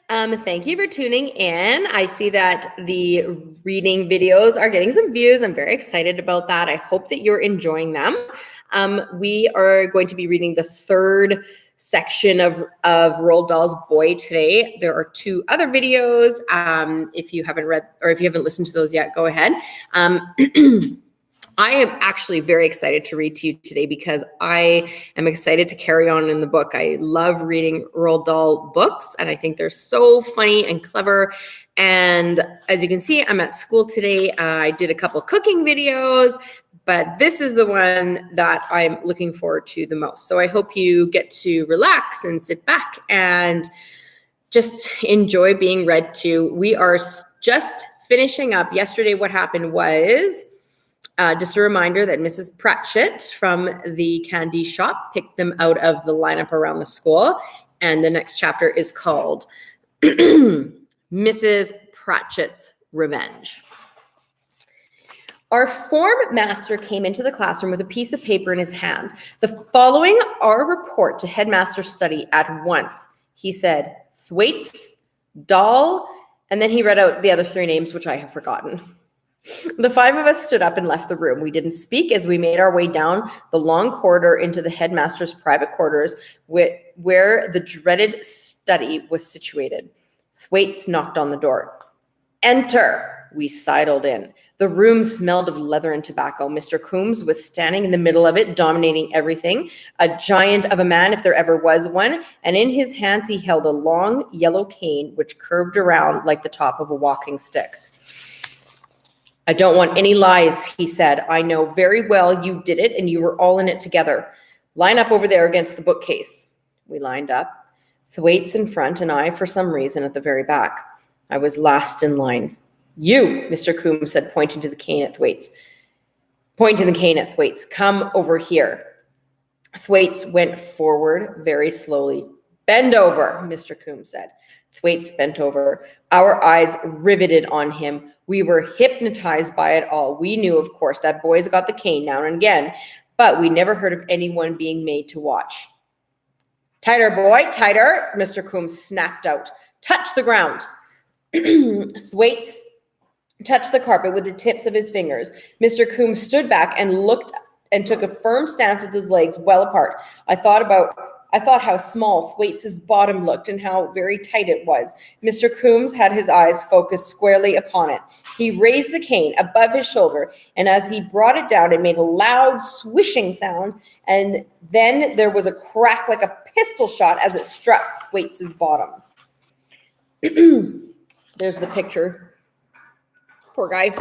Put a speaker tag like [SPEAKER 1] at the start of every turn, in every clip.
[SPEAKER 1] Thank you for tuning in. I see that the reading videos are getting some views. I'm very excited about that. I hope that you're enjoying them. We are going to be reading the third section of Roald Dahl's Boy today. There are two other videos. If you haven't read or if you haven't listened to those yet, go ahead. I am actually very excited to read to you today because I am excited to carry on in the book. I love reading Roald Dahl books, and I think they're so funny and clever. And as you can see, I'm at school today. I did a couple cooking videos, but this is the one that I'm looking forward to the most. So I hope you get to relax and sit back and just enjoy being read to. We are just finishing up. Yesterday, what happened was... just a reminder that Mrs. Pratchett from the candy shop picked them out of the lineup around the school. And the next chapter is called Mrs. Pratchett's Revenge. Our form master came into the classroom with a piece of paper in his hand. "The following are a report to headmaster's study at once," he said. "Thwaites, Dahl," and then he read out the other three names, which I have forgotten. The five of us stood up and left the room. We didn't speak as we made our way down the long corridor into the headmaster's private quarters, where the dreaded study was situated. Thwaites knocked on the door. "Enter!" We sidled in. The room smelled of leather and tobacco. Mr. Coombs was standing in the middle of it, dominating everything, a giant of a man if there ever was one, and in his hands he held a long yellow cane which curved around like the top of a walking stick. "I don't want any lies," he said. "I know very well you did it and you were all in it together. Line up over there against the bookcase." We lined up, Thwaites in front and I, for some reason, at the very back. I was last in line. "You," Mr. Coombs said, pointing the cane at Thwaites. "Come over here." Thwaites went forward very slowly. "Bend over," Mr. Coombs said. Thwaites bent over, our eyes riveted on him. We were hypnotized by it all. We knew, of course, that boys got the cane now and again, but we never heard of anyone being made to watch. "Tighter, boy, tighter," Mr. Coombs snapped out. "Touch the ground." Thwaites touched the carpet with the tips of his fingers. Mr. Coombs stood back and looked and took a firm stance with his legs well apart. I thought how small Thwaites' bottom looked and how very tight it was. Mr. Coombs had his eyes focused squarely upon it. He raised the cane above his shoulder, and as he brought it down, it made a loud swishing sound, and then there was a crack like a pistol shot as it struck Thwaites' bottom. There's the picture. Poor guy.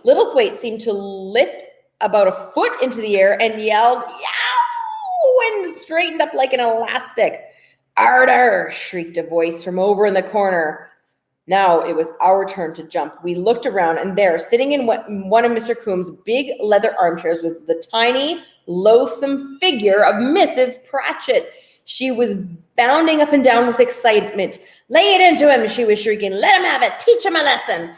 [SPEAKER 1] Little Thwaites seemed to lift about a foot into the air and yelled, "Yow!" and straightened up like an elastic. "Arter!" shrieked a voice from over in the corner. Now it was our turn to jump. We looked around, and there, sitting in one of Mr. Coombs' big leather armchairs, was the tiny, loathsome figure of Mrs. Pratchett. She was bounding up and down with excitement. "Lay it into him," she was shrieking. "Let him have it. Teach him a lesson."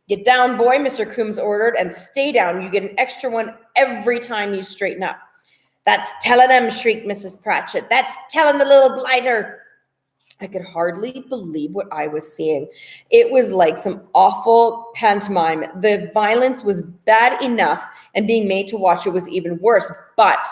[SPEAKER 1] "Get down, boy," Mr. Coombs ordered, "and stay down. You get an extra one every time you straighten up." "That's telling him," shrieked Mrs. Pratchett. "That's telling the little blighter." I could hardly believe what I was seeing. It was like some awful pantomime. The violence was bad enough, and being made to watch it was even worse. But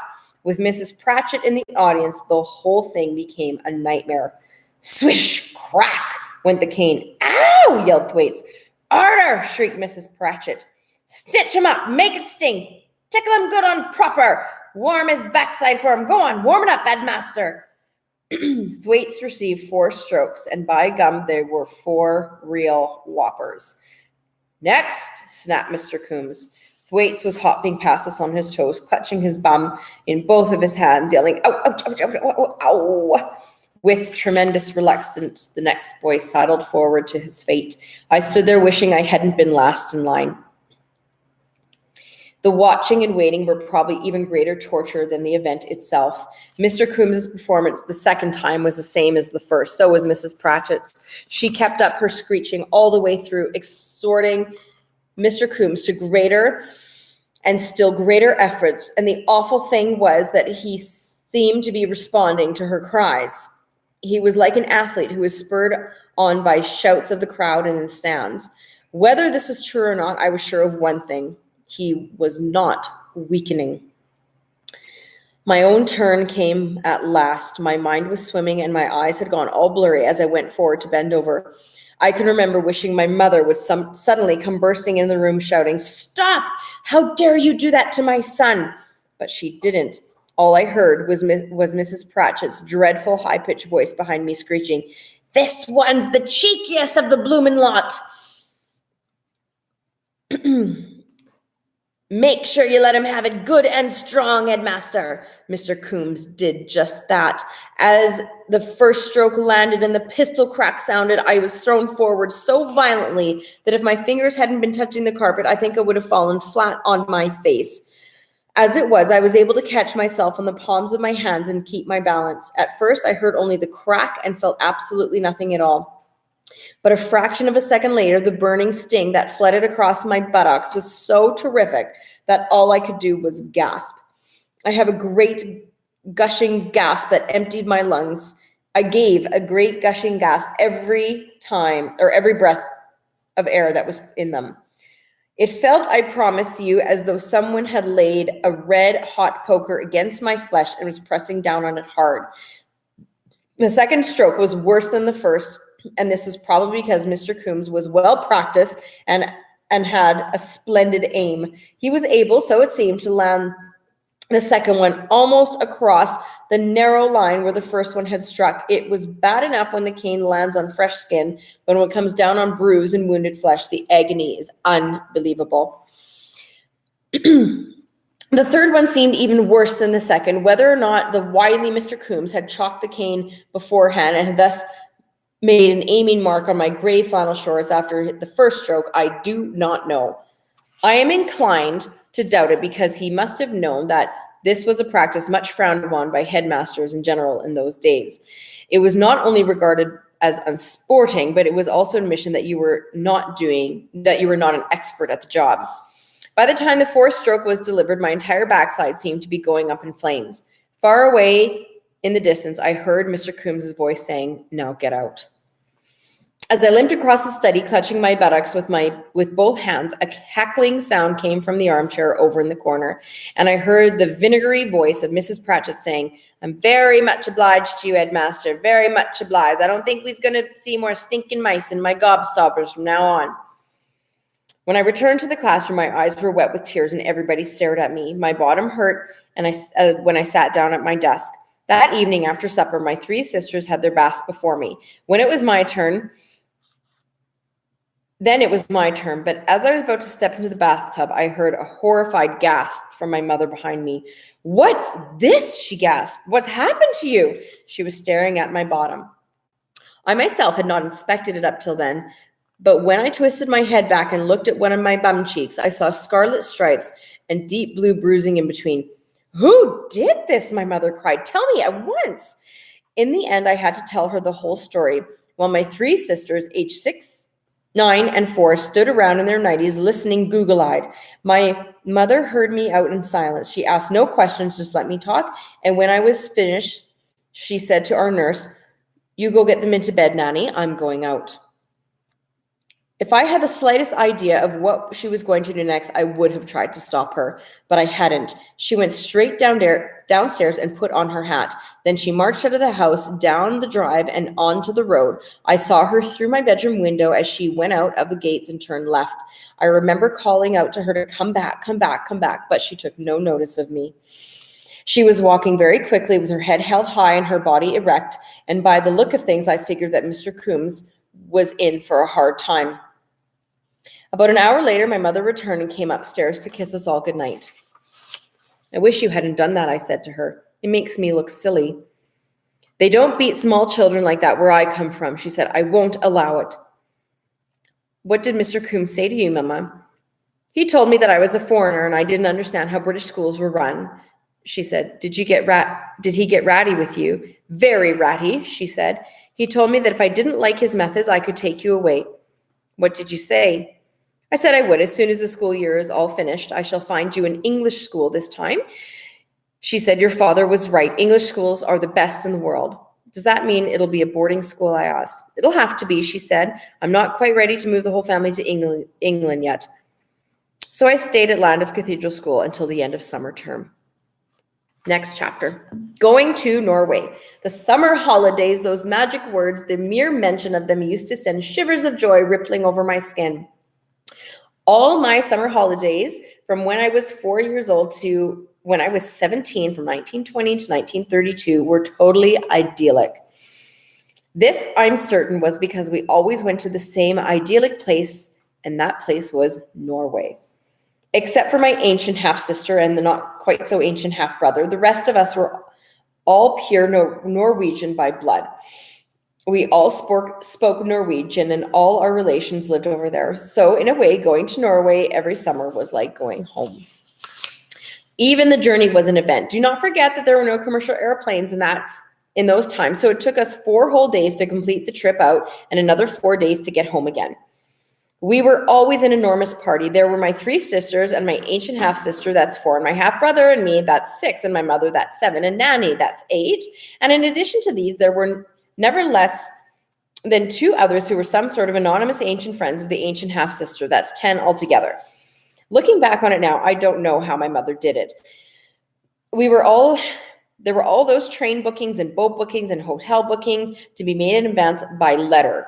[SPEAKER 1] with Mrs. Pratchett in the audience, the whole thing became a nightmare. Swish, crack, went the cane. "Ow!" yelled Thwaites. "Arter!" shrieked Mrs. Pratchett. "Stitch him up, make it sting. Tickle him good on proper. Warm his backside for him. Go on, warm it up, Headmaster." Thwaites received 4 strokes, and by gum, they were 4 real whoppers. "Next," snapped Mr. Coombs. Thwaites was hopping past us on his toes, clutching his bum in both of his hands, yelling, "Ow, ouch, ouch, ouch, ow, ow." With tremendous reluctance, the next boy sidled forward to his fate. I stood there wishing I hadn't been last in line. The watching and waiting were probably even greater torture than the event itself. Mr. Coombs' performance the second time was the same as the first. So was Mrs. Pratchett's. She kept up her screeching all the way through, exhorting Mr. Coombs to greater and still greater efforts. And the awful thing was that he seemed to be responding to her cries. He was like an athlete who was spurred on by shouts of the crowd and in stands. Whether this was true or not, I was sure of one thing. He was not weakening. My own turn came at last. My mind was swimming and my eyes had gone all blurry as I went forward to bend over. I can remember wishing my mother would suddenly come bursting in the room shouting, "Stop! How dare you do that to my son?" But she didn't. All I heard was Mrs. Pratchett's dreadful high-pitched voice behind me screeching, "This one's the cheekiest of the bloomin' lot. Make sure you let him have it good and strong, Headmaster." Mr. Coombs did just that. As the first stroke landed and the pistol crack sounded, I was thrown forward so violently that if my fingers hadn't been touching the carpet, I think I would have fallen flat on my face. As it was, I was able to catch myself on the palms of my hands and keep my balance. At first, I heard only the crack and felt absolutely nothing at all. But a fraction of a second later, the burning sting that flooded across my buttocks was so terrific that all I could do was gasp. I have a great gushing gasp that emptied my lungs. I gave a great gushing gasp every time, or every breath of air that was in them. It felt, I promise you, as though someone had laid a red hot poker against my flesh and was pressing down on it hard. The second stroke was worse than the first, and this is probably because Mr. Coombs was well practiced and had a splendid aim. He was able, so it seemed, to land the second one almost across the narrow line where the first one had struck. It was bad enough when the cane lands on fresh skin, but when it comes down on bruised and wounded flesh, the agony is unbelievable. The third one seemed even worse than the second. Whether or not the wily Mr. Coombs had chalked the cane beforehand and thus made an aiming mark on my gray flannel shorts after the first stroke, I do not know. I am inclined to doubt it because he must have known that this was a practice much frowned upon by headmasters in general in those days. It was not only regarded as unsporting, but it was also an admission that you were not an expert at the job. By the time the fourth stroke was delivered, my entire backside seemed to be going up in flames. Far away in the distance, I heard Mr. Coombs' voice saying, "Now get out." As I limped across the study, clutching my buttocks with both hands, a cackling sound came from the armchair over in the corner, and I heard the vinegary voice of Mrs. Pratchett saying, "I'm very much obliged to you, Headmaster, very much obliged. I don't think we's going to see more stinking mice in my gobstoppers from now on." When I returned to the classroom, my eyes were wet with tears, and everybody stared at me. My bottom hurt, and when I sat down at my desk. That evening after supper, my three sisters had their baths before me. Then it was my turn, but as I was about to step into the bathtub, I heard a horrified gasp from my mother behind me. "What's this?" she gasped. "What's happened to you?" She was staring at my bottom. I myself had not inspected it up till then, but when I twisted my head back and looked at one of my bum cheeks, I saw scarlet stripes and deep blue bruising in between. "Who did this?" my mother cried. "Tell me at once." In the end, I had to tell her the whole story, while my three sisters, aged 6, 9, and 4, stood around in their nighties listening goggle-eyed. My mother heard me out in silence. She asked no questions, just let me talk, and when I was finished, she said to our nurse, "You go get them into bed, Nanny. I'm going out." If I had the slightest idea of what she was going to do next, I would have tried to stop her, but I hadn't. She went straight downstairs and put on her hat. Then she marched out of the house, down the drive, and onto the road. I saw her through my bedroom window as she went out of the gates and turned left. I remember calling out to her to come back, but she took no notice of me. She was walking very quickly with her head held high and her body erect, and by the look of things, I figured that Mr. Coombs was in for a hard time. About an hour later, my mother returned and came upstairs to kiss us all goodnight. "I wish you hadn't done that," I said to her. "It makes me look silly." "They don't beat small children like that where I come from," she said. "I won't allow it." "What did Mr. Coombs say to you, Mama?" "He told me that I was a foreigner and I didn't understand how British schools were run," she said. Did he get ratty with you?" "Very ratty," she said. "He told me that if I didn't like his methods, I could take you away." "What did you say?" "I said I would. As soon as the school year is all finished, I shall find you an English school this time." She said, "Your father was right. English schools are the best in the world." Does that mean it'll be a boarding school, I asked. It'll have to be, she said. I'm not quite ready to move the whole family to England yet. So I stayed at Land of Cathedral School until the end of summer term. Next chapter. Going to Norway. The summer holidays, those magic words, the mere mention of them used to send shivers of joy rippling over my skin. All my summer holidays, from when I was 4 years old to when I was 17, from 1920 to 1932, were totally idyllic. This, I'm certain, was because we always went to the same idyllic place, and that place was Norway. Except for my ancient half-sister and the not quite so ancient half-brother, the rest of us were all pure Norwegian by blood. We all spoke Norwegian, and all our relations lived over there. So in a way, going to Norway every summer was like going home. Even the journey was an event. Do not forget that there were no commercial airplanes in those times. So it took us 4 whole days to complete the trip out and another 4 days to get home again. We were always an enormous party. There were my 3 sisters and my ancient half-sister, that's 4, and my half-brother and me, that's 6, and my mother, that's 7, and Nanny, that's 8. And in addition to these, there were never less than 2 others who were some sort of anonymous ancient friends of the ancient half-sister, that's 10 altogether. Looking back on it now, I don't know how my mother did it. There were all those train bookings and boat bookings and hotel bookings to be made in advance by letter.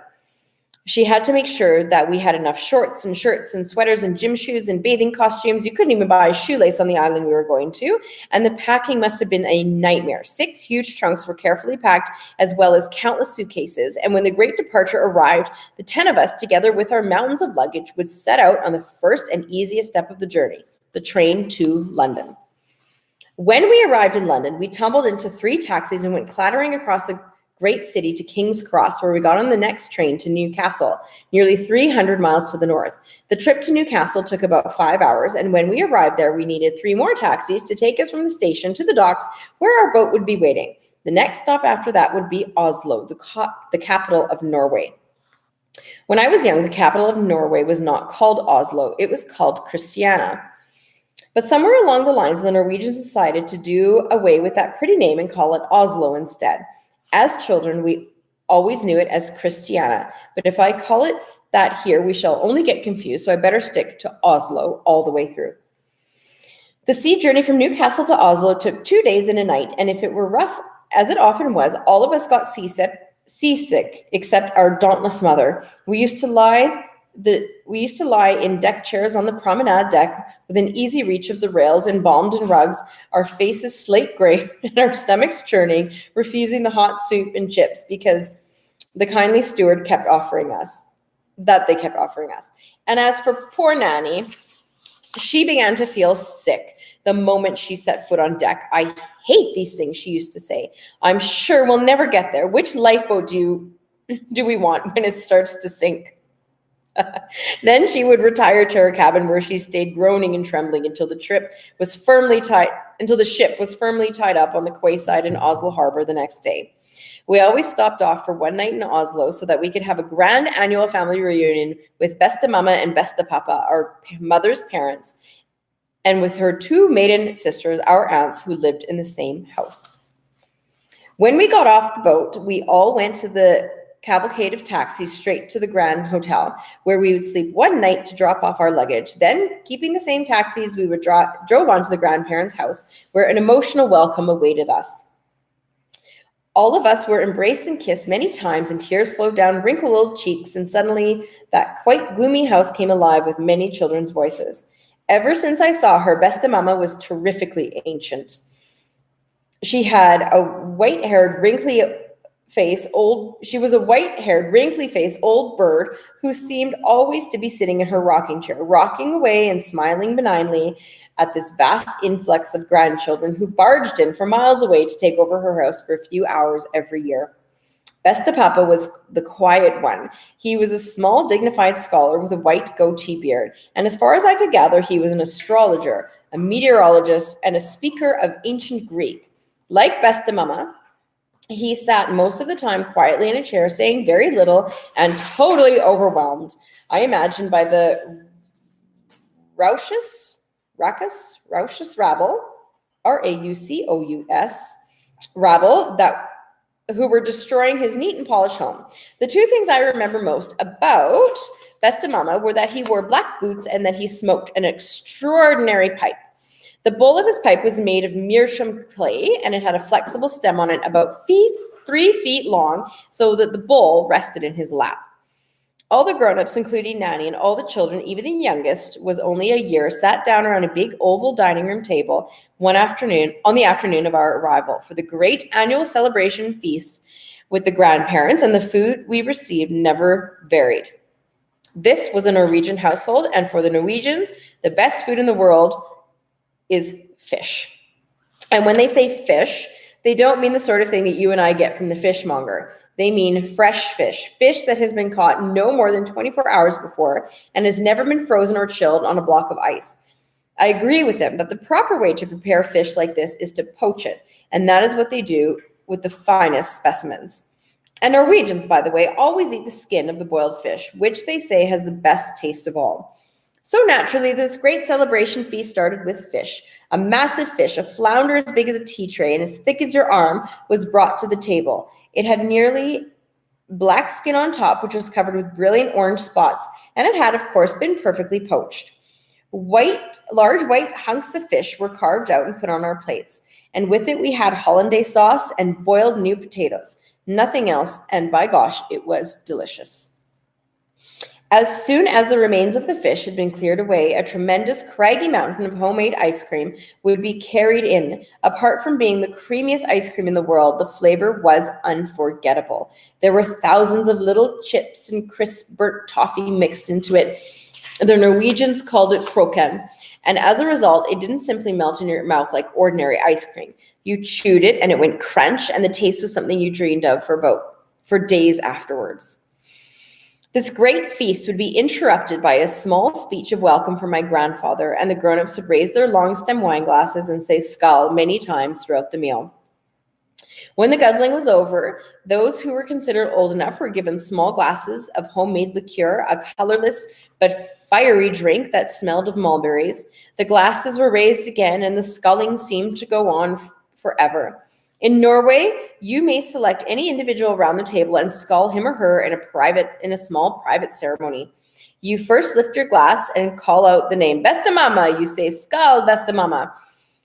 [SPEAKER 1] She had to make sure that we had enough shorts and shirts and sweaters and gym shoes and bathing costumes. You couldn't even buy a shoelace on the island we were going to. And the packing must have been a nightmare. 6 huge trunks were carefully packed, as well as countless suitcases. And when the great departure arrived, the 10 of us, together with our mountains of luggage, would set out on the first and easiest step of the journey, the train to London. When we arrived in London, we tumbled into 3 taxis and went clattering across the great city to King's Cross, where we got on the next train to Newcastle, nearly 300 miles to the north. The trip to Newcastle took about 5 hours, and when we arrived there, we needed 3 more taxis to take us from the station to the docks where our boat would be waiting. The next stop after that would be Oslo, the capital of Norway. When I was young, the capital of Norway was not called Oslo, it was called Christiania. But somewhere along the lines, the Norwegians decided to do away with that pretty name and call it Oslo instead. As children, we always knew it as Christiania, but if I call it that here, we shall only get confused, so I better stick to Oslo all the way through. The sea journey from Newcastle to Oslo took 2 days and a night, and if it were rough, as it often was, all of us got seasick, except our dauntless mother. We used to lie in deck chairs on the promenade deck within easy reach of the rails, embalmed in rugs, our faces slate gray and our stomachs churning, refusing the hot soup and chips because the kindly steward kept offering us. And as for poor Nanny, she began to feel sick the moment she set foot on deck. I hate these things, she used to say. I'm sure we'll never get there. Which lifeboat do we want when it starts to sink? Then she would retire to her cabin, where she stayed groaning and trembling until the ship was firmly tied up on the quayside in Oslo harbor the next day. We always stopped off for one night in Oslo so that we could have a grand annual family reunion with Bestemamma and Bestepapa, our mother's parents, and with her 2 maiden sisters, our aunts, who lived in the same house. When we got off the boat, we all went to the cavalcade of taxis straight to the Grand Hotel, where we would sleep one night to drop off our luggage. Then, keeping the same taxis, we would drove on to the grandparents' house, where an emotional welcome awaited us. All of us were embraced and kissed many times, and tears flowed down wrinkled old cheeks, and suddenly that quite gloomy house came alive with many children's voices. Ever since I saw her, Bestemamma was terrifically ancient. She had a white-haired, wrinkly-faced old bird who seemed always to be sitting in her rocking chair, rocking away and smiling benignly at this vast influx of grandchildren who barged in from miles away to take over her house for a few hours every year. Bestepapa was the quiet one. He was a small, dignified scholar with a white goatee beard, and as far as I could gather, he was an astrologer, a meteorologist, and a speaker of ancient Greek. Like Bestemamma, he sat most of the time quietly in a chair, saying very little and totally overwhelmed, I imagine, by the raucous rabble, Raucous rabble, that who were destroying his neat and polished home. The two things I remember most about Besta Mama were that he wore black boots and that he smoked an extraordinary pipe. The bowl of his pipe was made of meerschaum clay, and it had a flexible stem on it about 3 feet long, so that the bowl rested in his lap. All the grown-ups, including Nanny and all the children, even the youngest, was only a year, sat down around a big oval dining room table on the afternoon of our arrival for the great annual celebration feast with the grandparents, and the food we received never varied. This was a Norwegian household, and for the Norwegians, the best food in the world is fish. And when they say fish, they don't mean the sort of thing that you and I get from the fishmonger. They mean fresh fish, fish that has been caught no more than 24 hours before and has never been frozen or chilled on a block of ice. I agree with them that the proper way to prepare fish like this is to poach it, and that is what they do with the finest specimens. And Norwegians, by the way, always eat the skin of the boiled fish, which they say has the best taste of all. So naturally, this great celebration feast started with fish. A massive fish, a flounder as big as a tea tray and as thick as your arm, was brought to the table. It had nearly black skin on top, which was covered with brilliant orange spots, and it had, of course, been perfectly poached. Large white hunks of fish were carved out and put on our plates, and with it we had hollandaise sauce and boiled new potatoes. Nothing else, and by gosh, it was delicious. As soon as the remains of the fish had been cleared away, a tremendous craggy mountain of homemade ice cream would be carried in. Apart from being the creamiest ice cream in the world, the flavor was unforgettable. There were thousands of little chips and crisp burnt toffee mixed into it. The Norwegians called it kroken, and as a result, it didn't simply melt in your mouth like ordinary ice cream. You chewed it and it went crunch, and the taste was something you dreamed of for days afterwards. This great feast would be interrupted by a small speech of welcome from my grandfather, and the grown-ups would raise their long-stem wine glasses and say "skål" many times throughout the meal. When the guzzling was over, those who were considered old enough were given small glasses of homemade liqueur, a colorless but fiery drink that smelled of mulberries. The glasses were raised again, and the sculling seemed to go on forever. In Norway, you may select any individual around the table and skål him or her in a small private ceremony. You first lift your glass and call out the name "Besta Mama." You say "Skål, Besta Mama."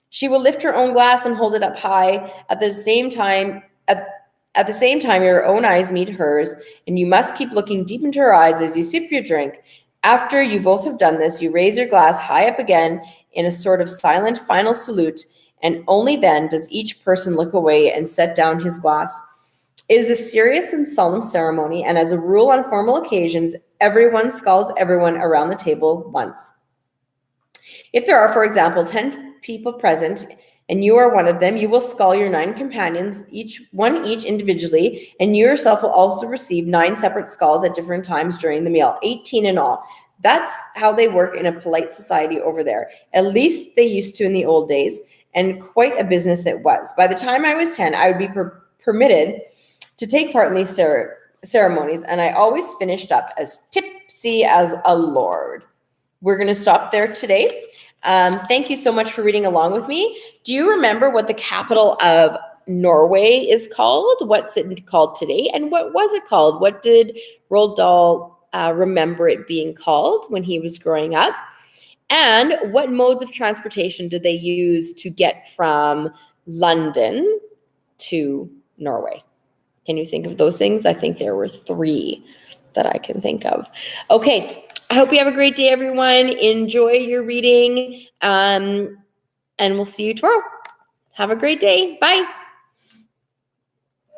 [SPEAKER 1] She will lift her own glass and hold it up high. At the same time, your own eyes meet hers, and you must keep looking deep into her eyes as you sip your drink. After you both have done this, you raise your glass high up again in a sort of silent final salute, and only then does each person look away and set down his glass. It is a serious and solemn ceremony, and as a rule on formal occasions, everyone skåls everyone around the table once. If there are, for example, 10 people present, and you are one of them, you will skål your 9 companions, each individually, and you yourself will also receive 9 separate skåls at different times during the meal, 18 in all. That's how they work in a polite society over there. At least they used to in the old days, and quite a business it was. By the time I was 10, I would be permitted to take part in these ceremonies, and I always finished up as tipsy as a lord. We're going to stop there today. Thank you so much for reading along with me. Do you remember what the capital of Norway is called? What's it called today? And what was it called? What did Roald Dahl remember it being called when he was growing up? And what modes of transportation did they use to get from London to Norway? Can you think of those things? I think there were 3 that I can think of. Okay, I hope you have a great day, everyone. Enjoy your reading, and we'll see you tomorrow. Have a great day. Bye.